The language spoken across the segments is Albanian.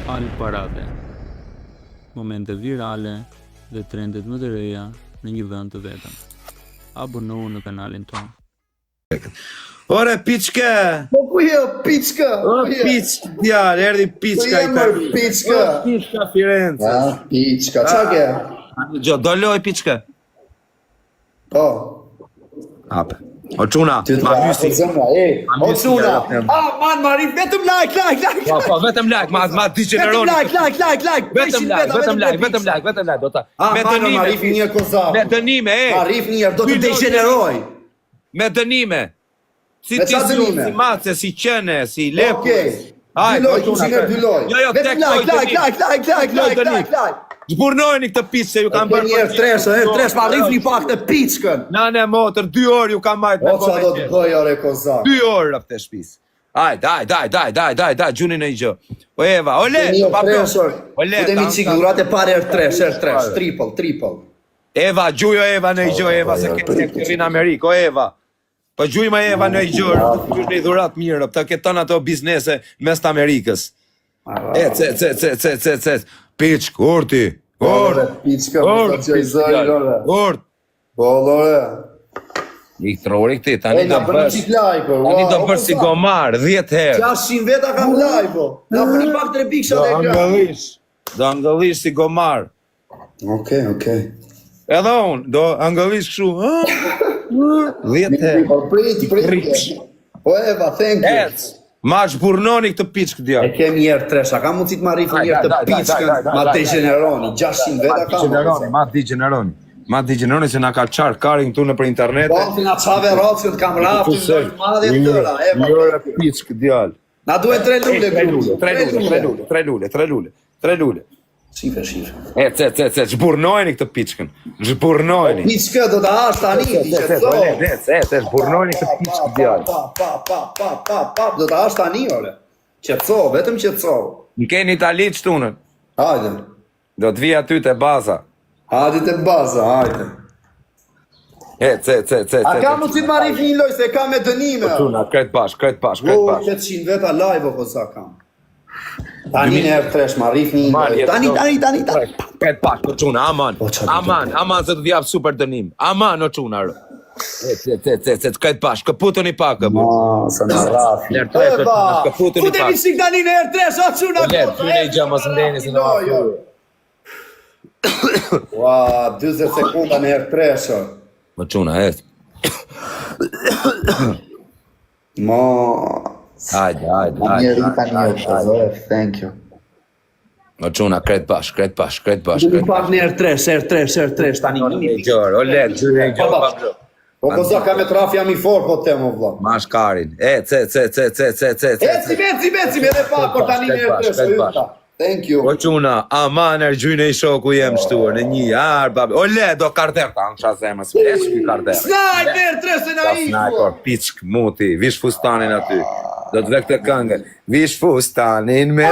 Al parave, momente virale dhe trendet më të reja në një vend të vetëm. Abonohu në kanalin tonë. Ore, piçka! Po ku je, piçka? O, piçka, djalë, erdi piçka i tani. Piçka. Piçka Firenze. Piçka, qa ke? Gjo, do loj piçka. Po. Hape. O quna, ma mysi. O quna. Man, Marif, vetëm like. Po, vetëm like, ma digeneroni. Vetëm like. Vetëm like, do ta. Me Man, dënime. Marif një kozar. Me dënime, Marif një, do të degeneroj. Me dënime. Si Me ti qa dënime? si mace, si qene, si lepu. Okej. Hajde, Dy loj, po, kushime dy loj. Jo, Vetëm like. Zburnojni këtë piçë se ju kam bërë. Njerë tresh, ma rifni pak të piçkën. Nane motër, 2 orë ju kam majtë O qa do të bëj, ore kozar. 2 orë rëpë të shpis. Hajde, gjuni në i gjë. O Eva, o le, Futemi cigurat e pare tresh, triple. Eva, gjujo Eva në i gjë, Eva, se këtë rinë Amerikë, o Eva. Po gjuj ma Eva në i gjë, gjuj në i dhurat mirë, për të keton ato biznese mes të Amerikës. Piçk, urti. Piçka, më të qëjzoj, lore. Urt. Po, lore. I trori këti, tani do bërë si gomar, 10 herë. 600 veta kam lajpo. Na bëni pak 3 piksha dhe ekran. Do angëllish si gomar. Okej. Edhe unë, do angëllish këshu. 10 herë. Po, prit. Po, Eva, thank you. Ma shburnoni këtë piçkë E djarë. kemi njerë tresha, ka mundësi të marrif njerë të piçkën, ma degeneroni, 600 veta ka. Ma degeneroni se na ka qarë karin këtu në për internet. Po, të nga qave rocën, kam raftë, në madhe të tëra, Eva. Njëre piçkë djarë. Na duhet 3 lule, 3 lule. Shife. Zburnojni këtë piçkën. Zburnojni. Piçkë do të hash tani, ti qëtëso. Zburnojni këtë piçkë djarë. Pa, do të hash tani, ore. Qëtëso, vetëm qëtëso. Në keni Itali që tunën. Hajde. Do të vija ty të baza. Hajde të baza, hajde. A ka mundësi të marrif një loj, se ka me dënime. Tuna, kretë bash. O, 400 veta live, o sa kam. Tani në herë tresh, marrif një loj. Tani. Kretë bash, o quna, aman se të vjavë super dënim. Aman, o quna, rë. Kretë bash, këputën i pakë, bu. Sa në rafi. Eva, futemi sik tani në herë tresh, o quna. Ty i gjë, mos ndeni se në vafu. Ua, 20 sekunda në herë tresh, o. O quna, Mo... Hajde. Njeri thank you. O quna, kretë bash. Në pak në herë tresh, tani. O let, gjyre i gjë, pablo. Po koza ka me traf jam i for, po temo, vla. Mash karin, Eci, edhe pak, por tani në herë tresh, o juta. Thank you. O quna, aman gjyne i shoku jem shtuar në një arë, babi. O le, do karder ta, në shazemës, shki karder. Sniper, tresh e na i Sniper, piçk, muti, vish fustanin aty. Do të vek të këngën, vish fustanin me E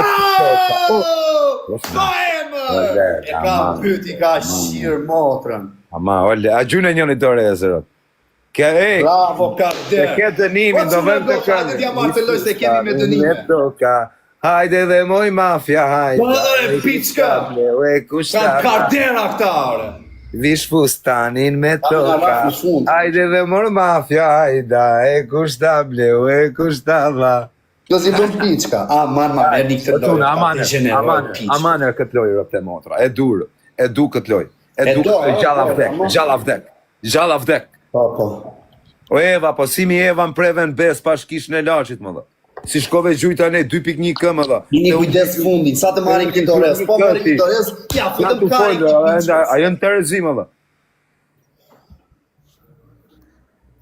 ka pyti, ka shirë motrën. Ama, ole, a gjyne njën i dore e zërot. Bravo, karder. Ke dënimin, do vek të këngën. Hajde t'ja martëlloj se kemi me dënime. Hajde dhe moj mafja, hajde. Po dhe piçka. Kanë kardera këta, ore. Vish fustanin me toka. Hajde dhe moj mafja, hajda. E kushta bleu, e kushta dha. Do si bëm piçka. Aman, e një këtë lojë. Amaner këtë lojë rëpte motra. E du këtë lojë. E du gjallavdek. Po. O Eva, po si mi Eva më preven bes pa shkish në lachit, më dhe. Si shkove gjujta ne 2.1 këmë dhe. Një kujdes fundin, sa të marim klitores. Po marim klitores, ja, futëm karin piçkës. A jënë të rezim, dhe.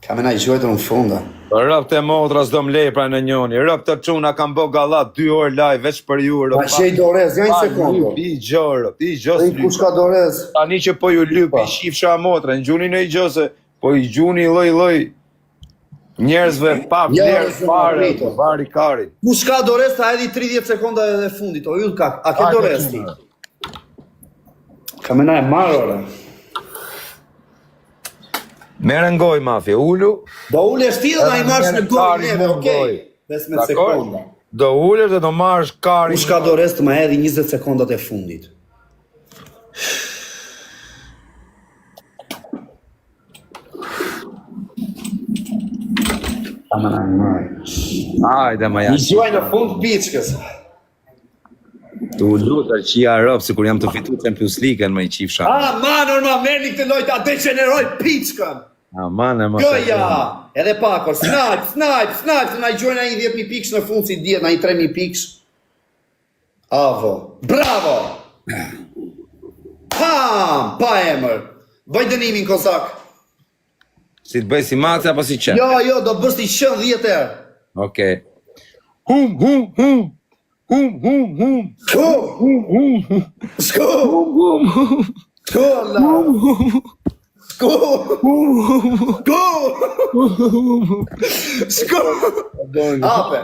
Ka me na i gjojtë në funda. Rëp të motra s'do m'lepra në njoni. Rëp të quna kam bo galat 2 orë live, veç për ju. A shej dorez, ja një sekundë. I gjorë, i gjosë lypë. Kush ka dorez? Tani që po ju lypë, i shifësha motra, në gjuni në i gjose, po i gjuni loj. Njerëzve pa vlerë fare, vari karit. Kush ka dorez, ta edhi 30 sekonda edhe fundit, o ju ka, a ke dorez ti? Ka me na e marë, ore. Merë në goj, mafje, ullu. Do ulle shti dhe na i marsh në goj neve, okej? 15 sekonda. Do ulesh dhe do marrësh karin. Kush ka dorez të ma hedhi 20 sekondat e fundit. Hajde ma I jash. gjuaj në fund piçkës. Tu lutar që ja rob sikur jam të fitu Champions League-ën më i qifsha. Ma normal, merrni këtë lojë ta degeneroj piçkën. Aman e mos. Goja! Edhe pakor, snipe, na i gjuajnë ai 10.000 pikësh në fund si dihet, na i 3.000 pikësh. Avo, bravo! Pam, pa emër. Bëj dënimin kozak. Si të bëj si mace apo si qep? Jo, do bësh ti qen 10 herë. Okej. Hum. Shko! Shko! Shko, la! Shko! Shko! Hape!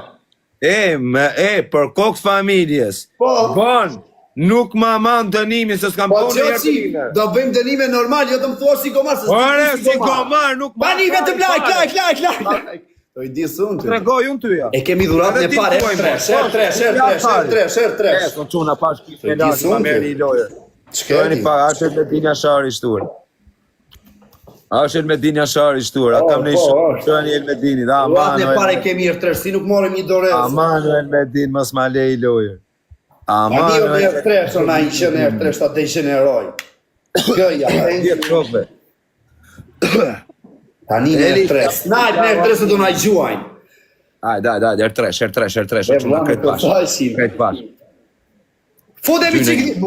Për kokës familjes. Po. Bon, nuk ma man dënimin se s'kam Po bone qoqi, do bëjmë dënime normal, jo të më thua si gomar. Ore, si gomar, nuk ma Bani vetëm like. Do i di sun ty. Tregoj unë tyja. E kemi dhuratën e parë, shër 3. Son çuna pash kishë di lart sun ma ti. merri lojë. Ç'keni? Pa, ashet me dinja shari shtur. Ashet me dinja shari shtur. A kam në është. shërani el me dinit. Dhuratën e parë e kemi R3, si nuk morëm një dorez. Amanuel me din mos ma lej lojë. Ani o një R3, sona i qenë R3, shta degeneroj. Këja, Djetë kokve. tani në R3. Snajt në R3 se do na i gjuajnë. Daj, R3. Këtë pash. Fudemi qik,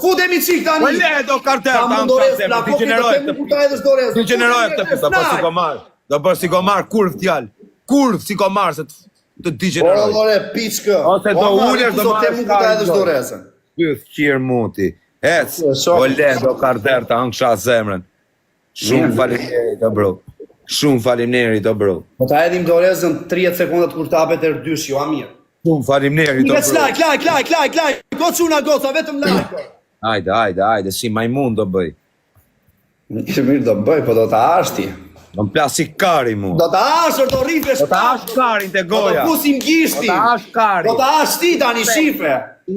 fudemi qik tani. Po le do karter, Ta mund dorez, la kokë të kemi ku ta edhës dorez. Degeneroj këtë pita, po si gomar. Do bërë si gomar, kurv t'jall. Kurv si gomar, se të degeneroj. Ore, piçkë. Ose do ulesh, do marrësh marrësh ku ta edhës karin. dorezën. Pyth qirë muti. Ec, shoh. po le do karter ta angsha zemrën. Shumë faleminderit o bro. Shumë faleminderit o bro. Po ta edhim dorezën 30 sekondat kur ta hapet R2, jo a mirë. Shumë faleminderit o Veç bro. like. Go çuna goca, vetëm like. Hajde, si majmun do bëj. Mirë do bëj, po do ta ashti. Do m'plas si kari mu. Do ta ashër, do rrifesh. Do ta ash karin te Do goja. të pusim gishtin. Do ta ash karin. Do ta ashti tani shifre.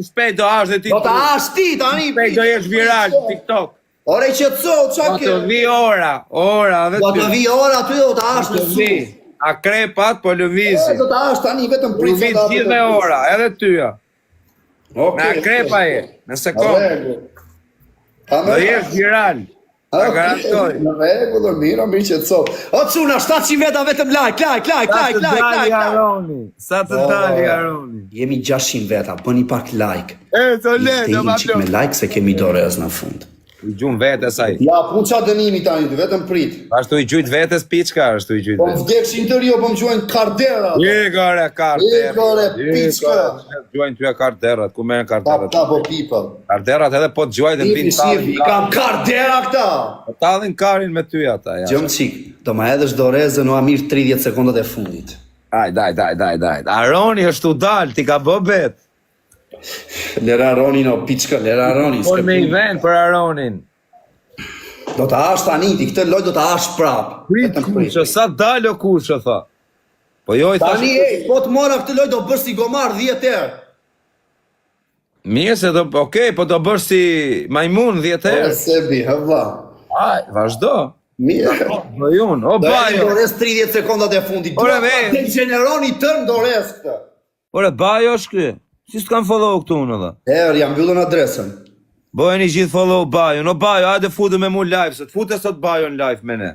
Shpejt do ash dhe ti. Do ta ashti tani. Shpejt do jesh viral në TikTok. Ore qetëso, qa Do ke? të vi ora dhe Do të vi ora aty do ta ash Do në të vi. su. Akrepat po lëvizin. Do ta ash tani vetëm Do prit. vi gjithë me ora, edhe tyja. Me Okej. akrepa je, në sekundë. Do jesh viral. Ta garantoj. Në rregull, mirë qetëso. O çuna, 700 veta vetëm like. Sa të dali Aroni. Jemi 600 veta, bëni pak like. To le, do Dejnë ma qik me like se kemi dorez në fund. I gjun vetes ai. Ja, pun qa dënimi tani, vetëm prit. Ashtu i gjujt vetes piçka, ashtu i gjujt Po më vetes. vdekshin të rio, po më gjuajnë kardera. Igore karterat. Igore, piçka. Gjojnë tyja karterat, ku merren karterat? Po people. Karterat edhe po të gjojnë Tipi vinë si, i kam kardera këta. tallin karin me ty ata. Ja. Gjëm qik, do ma edhësh dorezën o amir 30 sekundat e fundit. Daj. Aroni është u dal, ti ka bë bet. Lera Ronin o piçka, lera Ronin. Por me i ven për Aronin. Do ta ash tani, ti këtë loj do ta ash prap. Prit Vetëm prit. kushë, sa dalo kushë, tha. Po jo i thash. Tani, po të mora këtë loj do bësh si gomar 10 herë. Mirë se do, okej, po do bësh si majmun 10 E herë. sebi, hëvla. Aj, vazhdo. Mirë. Po jun, o Do e bajo. dorez 30 sekundat e fundit. Ore, ve. Te generoni tërë dorez këtë. Ore, bajo është ky. Si s'kam follow këtu unë dhe. Jam mbyllën adresën. Bojeni gjithë follow bajo. No bajo, hajde futu me mu live, se të fute sot bajo në live me ne.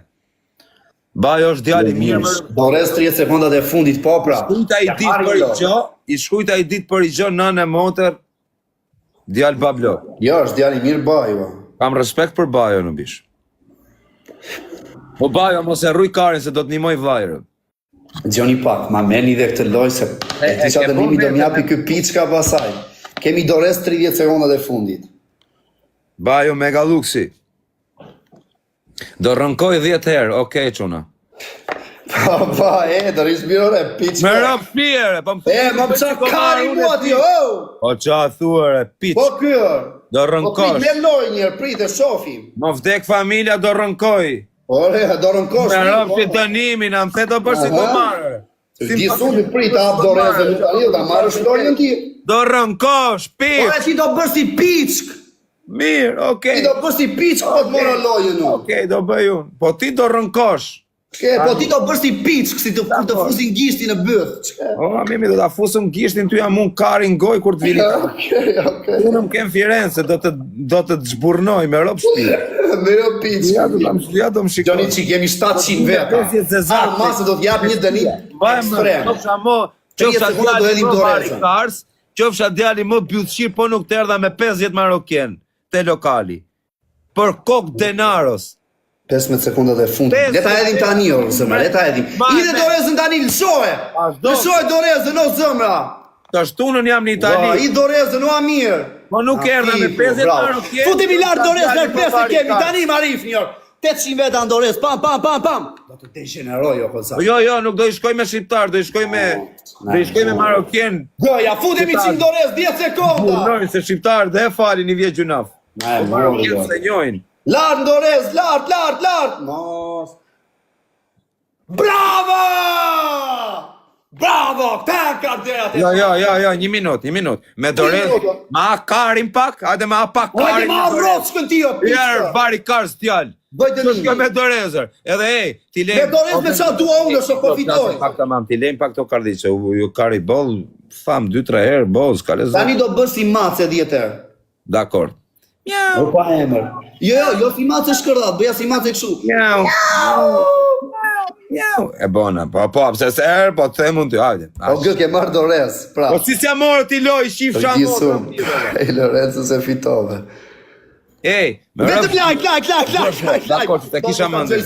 Bajo është djali mirë. Dorez 30 sekundat e fundit, po pra. Shkujta i ditë për i gjo, shkujta i ditë për i gjo nënë e motër, djalë bablo. Jo, është djali mirë bajo. Kam respekt për bajo në bish. Po bajo, mos e rruj karin se do të nimoj vajrën. Gjoni pak, ma meni dhe këtë loj se e ti qa ke të nimi po do vetë, mjapi kë piçka pasaj. Kemi dorez 30 sekundat e fundit. Bajo mega luksi. Do rënkoj 10 herë, okej quna. Pa, do rishbirore, piçka. Me rëmë pire, po më Ma më qa kari mua ti, o! Po qa thuare, piç. Po kërë. Do Po prit rënkosh. me loj njërë, prit e shofim. Më vdek familja do rënkoj. Ore, do rënkosh. Me rëmë si dënimin, a më the do bërë si gomarë. Di sundi prit hap dorezën në tani, ta marrësh lojën ti. Do rënkosh, pik. Ora ti do bësh si piçk. Mirë, okay. Ti do bësh si piçk po të morë lojën unë. Okay, do bëj unë. Po ti do rënkosh. Po ti do bësh si piçk, si të fusin gishtin në byth. O, mimi, do ta fusëm gishtin ty jam unë karin goj kur të vini. Okej. Unë më kem Firenze, do të të zburnoj me rob shtëpi. Me ro piçk. Ja do më shikoj. Gjoni që kemi 700 veta. Arë masë do t'jap një dënim ekstrem. Qofsha djali më byllëqir, po nuk të erdha me 50 marokjen te lokali. Për kokë denaros. 15 sekundat e fundit. Leta edhim tani, o zëmra, leta edhim. Ide dorezën tani, lëshoje! Lëshoje dorezën, o zëmra! Të shtunën jam në Itali. I dorezën, o amir! Po nuk erdha me 50 marokjen. Futi milar dorezën, në 5 kemi, tani marif njërë. 800 veta në dorezë, pam. Do të degeneroj, o kësa. Jo, nuk do i shkoj me shqiptar, do i shkoj me marokjen. Ja, futemi 100 dorezë, 10 sekonda! Punojnë se shqiptar dhe e falin i vjetë gjunaf. Marokjen se njojnë. Lart në dorez, lart! Mos. Bravo! Këta ka dherat. Jo, një minut. Me dorez, ma karin pak, hajde ma pak karin. Hajde ma rrockën ti, o pishtë. Jerë, bari karës t'jallë. Bëjtë Të shkoj me dorezër. Edhe ti lejmë. Me dorez me qa dua unë, shë po fitoj. Pak të mam, ti lejmë pak të kardiqe. Ju kari bol, tham 2-3 herë, bol, s'ka lezër. Tani do bësh si mace 10 herë. Dakor. O pa emër. Jo si mace shkërdat, bëja si mace këshu. Miau. E bona, po, pse se herë, po të themun të hajde. O gë ke marrë dorez, pra. Po si s'ja morë ti loj, shif shamon. E Lorenzo se fitove. Me Vetëm like. Dakor, të kisha mandë.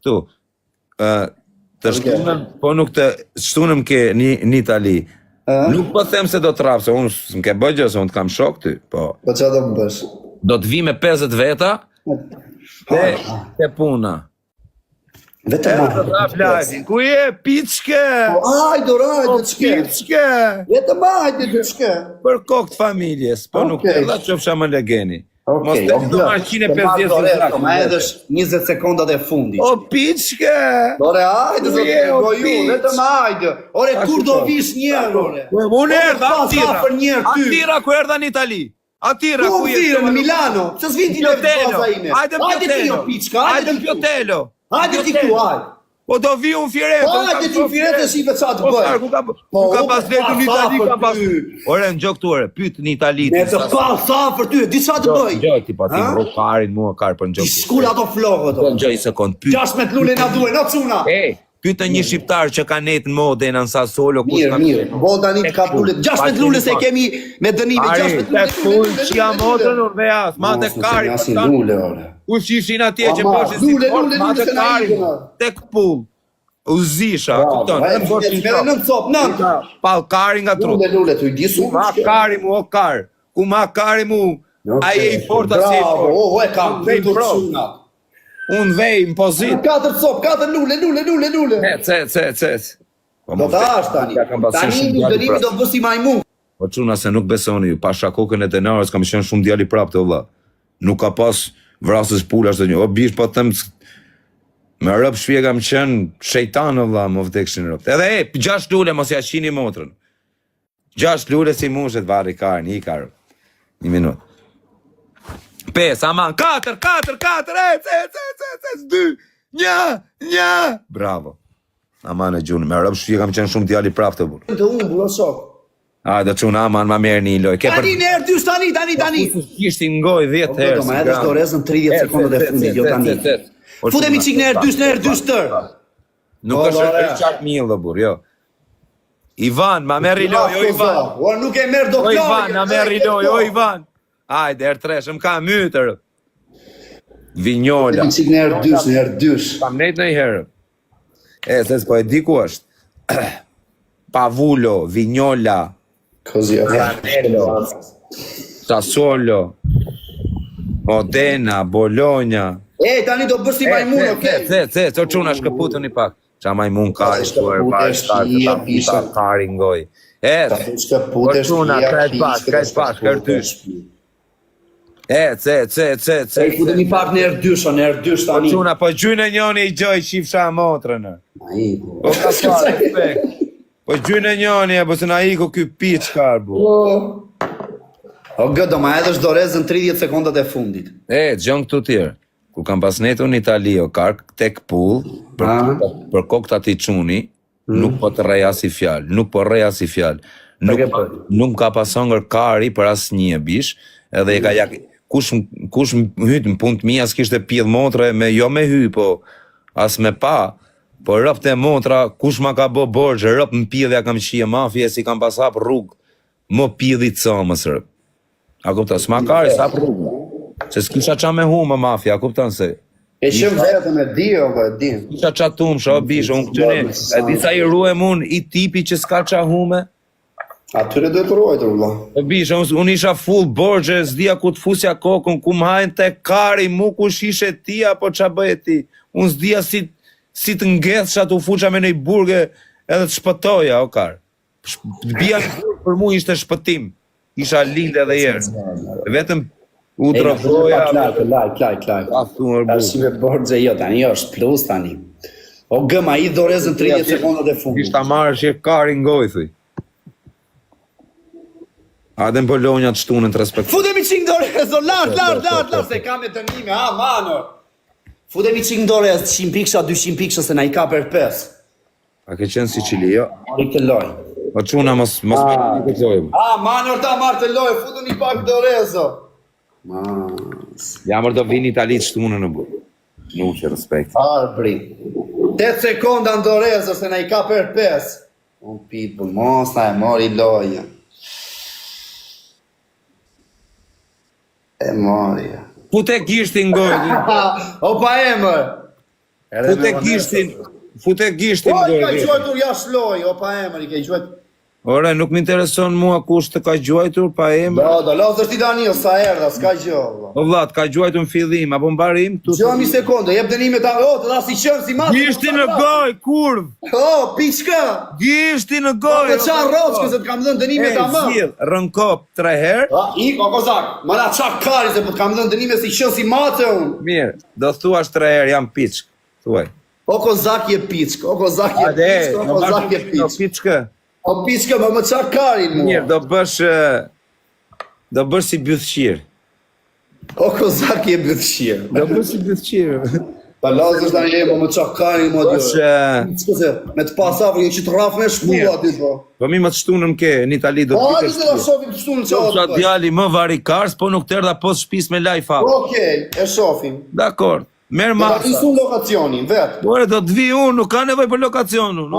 Tu, të shtunëm, po nuk të shtunëm ke një Itali. Nuk po them se do të rapë, se unë s'm ke bëgjë, se unë të kam shok ty, po. Po qa do më bësh? Do të vi me 50 veta, te puna. Vetëm hajde. Ku je, piçke? Hajde, çke. Piçke? Vetëm hajde, çke. Për kokë të familjes, po nuk të edhe qofsha më legeni. Mos të do marrë 150 zëzak. Ma edhësh 20 sekundat e fundit. O, piçke! Ore, hajde, zë të tregoj ju, vetëm hajde. Ore, kur do vish njerë, ore? Unë erdha, Atira. Atira ku erdha në Itali. Atira ku je? Ku në Milano? Që s'vin ti në baza ime? Hajde ti, o piçka, hajde në Pjotelo. Hajde ti ku, hajde. Po do vi unë Firenze. Hajde ti Firenze si ve qa të bëj. Ku ka pas letu në Itali, ka pas... Ore, në gjokë tuare, pytë në Itali. Ne të pa sa për ty, di qa të bëj. Gjoj, ti pa ti më karin mua karë për në gjokë. Ti shkull ato flogët. Gjoj, sekund, pytë. 16 lule na duhe, na cuna. Pytë një shqiptar që ka netë në modë e në nësa solo. Mirë, boda një të ka lule. 16 lule se kemi me dënimi. Ari, të full që jam modën unë vejas, ma të karin. U shishin atje që bëshin si fort, ma të karin, tek pull. U zisha, këton. Mere nën cop, nën. Pal karin nga trut. Lule, tu i disu. Ku ma karin mu, o kar. Ku ma karin mu, aje i forta si e fort. Bravo, e kam, vetur qunat. Unë vej, në pozit. 4 cop, 4 lule. Cec. Do të ashtë tani. Tani një dënimi do bësi majmu. Po quna se nuk besoni ju, pasha kokën e denarës kam qenë shumë djali prap të vëlla. Nuk ka pas vrasës pulash të një. O bish po them me rëp shpje kam qenë shejtanë vëlla, më vdekshin rëp. Edhe 6 lule mos ja qini motrën. 6 lule si mushet vari karën, i karë. 1 minut. 5, aman, 4, 2, 1. Bravo. Aman e gjunë, me rëp shpje kam qenë shumë djali prap të burë. Të unë, buro shok. Hajde çuna aman ma merr një loj. Tani në herë dysh tani. Kishti ngoj 10 herë. Do ma edhësh dorezën 30 sekondat e fundit, jo tani. Futemi çik në herë dysh tër. Nuk është e çak mill burr, jo. Ivan, ma merr loj, o Ivan. O nuk e merr doktor. O Ivan, na merr loj, o Ivan. Hajde, herë 3, më ka mytër. Vinjola. Futemi çik në herë dysh. Kam nejt në herë. Se s'po e di ku është. Pavulo, Vinjola. Così, Ranello, Sassuolo, Modena, Bologna. Tani do bësh si majmun, okay? O çuna shkëputën i pak. Qa majmun kari shtuar, ta kari ngoj. O çuna, krejt bash, kërtysh. E i futemi pak në R2, në R2 tani. Quna, po gjynë e njoni i gjoj qifsha motrën. Ai, po. Po ka sa respekt. Po gjynë e njoni, po se na iko ky piç karbu. O gëdo, ma edhe shdorezën 30 sekundat e fundit. Gjën këtu tjerë. Ku kam pas netu në Itali, o kark, tek pull, për kokta ti quni, nuk po të reja si fjallë, nuk po reja si fjallë. Nuk ka pasongër kari për as një bish, edhe e ka jak... Kush hytë në punë të mija s'kishte pjedh motre, jo me hy, po as me pa, po rëpt e motra, kush ma ka bo borgjë, rëpt në pjedhja kam qie mafje, si kam pas hap rrugë, më pjedhit somës rëpt. A kupta, s'ma kari, s'hap rrugë. Se s'kisha qa me hume mafja, a kuptan se... E shumë vetëm e di, o e di. Kisha qa tumë, shë o bishë, unë këtyne, e disa i ruem unë, i tipi që s'ka qa hume, atyre duhet ruajtur, vëlla. o bishë, unë isha full borgje, s'dia ku të fusja kokën, ku m'hajnë te kari, mu ku shishe ti, apo qa bëje ti. Unë s'dia si të ngethsha të fuqa me nej burge, edhe të shpëtoja, o karë. Bia për mu ishte shpëtim, isha lindë edhe jerë. Vetëm u drogoja... Lajk. Arsive borgje jo, tani jo, është plus tani. O gëma, i dorezën 30 sekundat e fundit. Ishta marrë që kari ngoj, thuj. Adem Bologna të shtunën të respekt. Futemi qik dorezën, lart, se kam e dënime, manor. Futemi qik dorezën, 100 piksha, 200 piksha, se na i ka për 5. A ke qenë Sicili, jo? Mori të loj. O quna, mos me këtë lojmë. Manor ta marrë të loj, futeni pak dorezën. Jamër do vini Itali të shtunën në burë. Nuk që respekt. Arbri. 8 sekonda në dorezën, se na i ka për 5. Unë pitbull, mos na e mori lojën. E mori. Fute gishtin gojë. Opa emër. Fute gishtin O, i ka gojë. gjuajtur jashtë loj, opa emër, i ka gjuajtur. Ore, nuk m'intereson mua kush të ka gjuajtur pa emër. Do, lasë është i Danio, sa erda, s'ka gjë. O vlat, ka gjuajtur në fillim, apo mbarim? Gjëmi sekundë, jep dënime ta, të da si qënë, si matë. Gishti në gojë, kurv! Piçka! Gishti në gojë! Të qanë roçkë, se të kam dhënë dënime ta më. Zhjith, rënkop 3 herë. O kozak, më da qak kari, se po të kam dhënë dënime si qënë, si matë unë. Mirë, do thuash 3 herë, jam piçk. Thuaj. O kozak je piçk, o kozak je piçk, o kozak je piçk. O piçka, më qak karin mua. Mirë, do bësh si bythqirë. O kozak je bythqirë. Do bësh si bythqirë. Pa lazë është tani më qak karin mua dy. Me të pasafër, jo që të rafë me shku aty po. Po mi më të shtunëm ke, në Itali do të Hajde se da shofim të shtunë Do qatë. djali më varikars, po nuk të erdha pos shpis me live out. Okej, e shofim. Dakor, merë Do ta masa. fisun lokacionin, vetë. Bore, do të vi unë, nuk ka nevoj për lokacionun.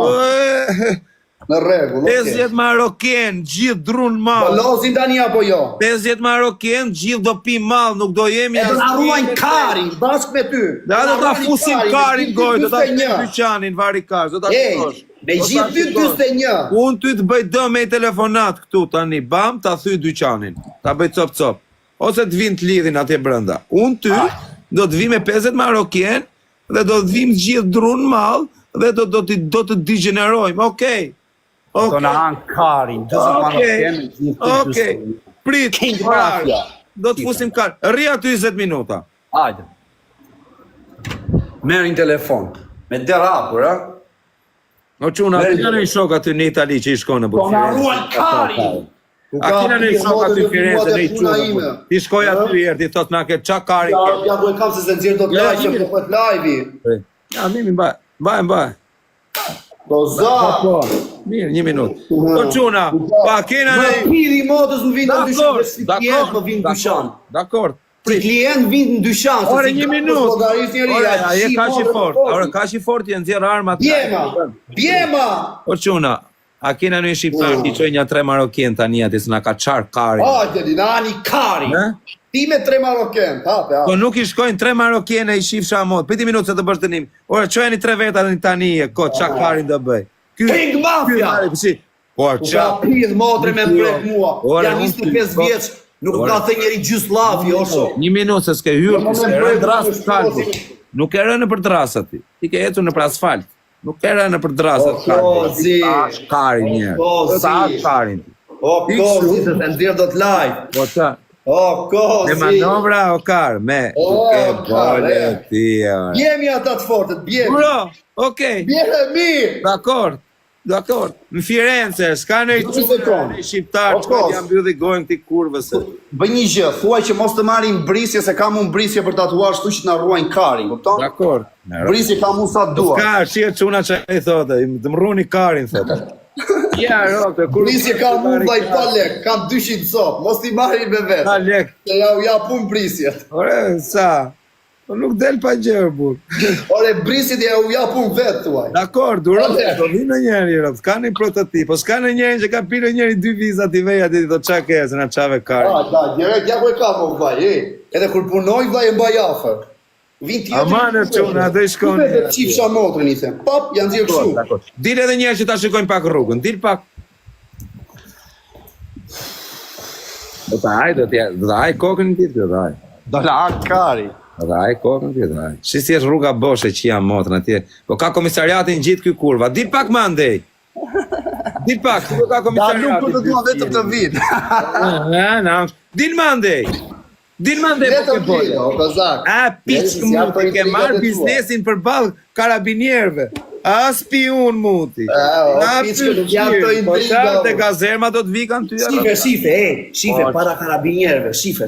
Në rregull, okej. 50 maroken, gjithë drun Po mal. lozin tani apo jo? 50 maroken, gjithë do pi mal, nuk do jemi... E do na ruajnë karin, bashkë me ty. Da do ta fusim karin gojë, do ta fusim 41. dyqanin varikars, do ta Ej, shikosh. me gjithë ty 41. Unë ty të bëj dëm me telefonat këtu tani, bam, ta thy dyqanin. Ta bëj cop. Ose të vinë të lidhin atje brenda. Unë ty do të vi me 50 maroken dhe do të vim gjithë drun mal dhe do të degenerojmë, okej. Do në hanë karin, Okej, prit, King kar. Mafia. Do të fusim kar. Rri aty 20 minuta. Hajde. Merrin telefon. Me derapur, ha? O quna, a kina në i shok aty në Itali që i shko në Po na Firenze? ruajnë karin. A kina në i shok aty Firenze në i quna? Ti shkoj aty herë, ti thot na ke qa karin ke. Ja ku e kam se se nxjerr do të Ja, live, po të live. Ja, mimi, mbaj. Po za. Mirë, 1 minutë. O quna, pa kina në... Më piri motës në vinë në dyshan, dhe si klient më vinë në dyshan. Dakor. Si klient vinë në dyshan. Ore, 1 minutë. Ore, a je ka që fort. Ore, ka që fort jenë zjerë armat. Bjema! O quna, a kina në i shqiptar ti qoj një 3 marokjen tani ati s'na ka qarë karin. Hajde, dinani karin. Ti me 3 maroken, hape, Po nuk i shkojnë 3 marokjene i shifsha mod. Piti minutë se të bësh dënim. Ore, qojeni 3 veta në tani e ko, qa karin do bëj. King Mafia! Por U ka pidh motre me mbrek mua. Ore, Ja 25 vjeç, nuk ka the njeri gjys lafi, o shok. 1 minutë se s'ke hyrë, ti s'ke rënë dras të kalbu. Nuk e rënë për drasat ti. Ti ke ecu në për asfalt. Nuk e rënë për drasat të kalbu. Kozi. Sa karin njerë. Kozi. Sa karin. O, kozi, se të ndjerë do të live. Po ta. O, Me kozi. manovra o kar, me duke bole ti. Jemi ata të fortët, bjemi. Bro, okej. Bjemi. Dakor. Në Firenze, s'ka në Do të sekond. shqiptar, Of që course. jam mbylli gojnë këti kurvës. Bëj një gjë, thuaj që mos të marrin brisje se kam unë brisje për tatuazh, kështu që na ruajnë karin, kupton? Dakor. Brisje kam unë sa dua. Ka, shia çuna që i thote, të më rruni karin, thote. Ja, rote, kur... Brisje kam unë vaj pa lek, kam 200 cop, mos t'i marrin me vetë. Ta lek. Se ja pun brisjet. Ore, sa? Po nuk del pa gjë, bur. Ore, brisjet ja pun vetë, thuaj. Dakor, duro, Ale. do vinë njëri, rote, s'ka një prototip, po s'ka në njëri që ka pirë njëri 2 vizat i veja, ti do qa ke, se na qave karin. Da, direkt, ja ku e kam unë vaj, Edhe kur punoj, vaj e mbaj afër. Vin tjetër. Amanë çuna, do i shkon. Vetë çifsha motrën i them. Pap, janë nxjerr kështu. Dil edhe njerë që ta shikojnë pak rrugën, dil pak. Do të haj kokën ti, do të haj. Do la kari. Do të haj kokën ti, do të haj. Si është rruga boshe që jam motrën atje. Po ka komisariatin gjithë ky kurva. Dil pak më andej. Dil pak, ku ka Da komisariatin. nuk do të dua vetëm të vin. Dil më andej. Dil më andej po Vetëm ke bole. ti, o kozak. A, piç muti, ke marrë biznesin për balë karabinierve. A, spion muti. o, piç që nuk janë të intriga, Po o. te kazerma do të vikan ty. Shife, para karabinjerëve, shife.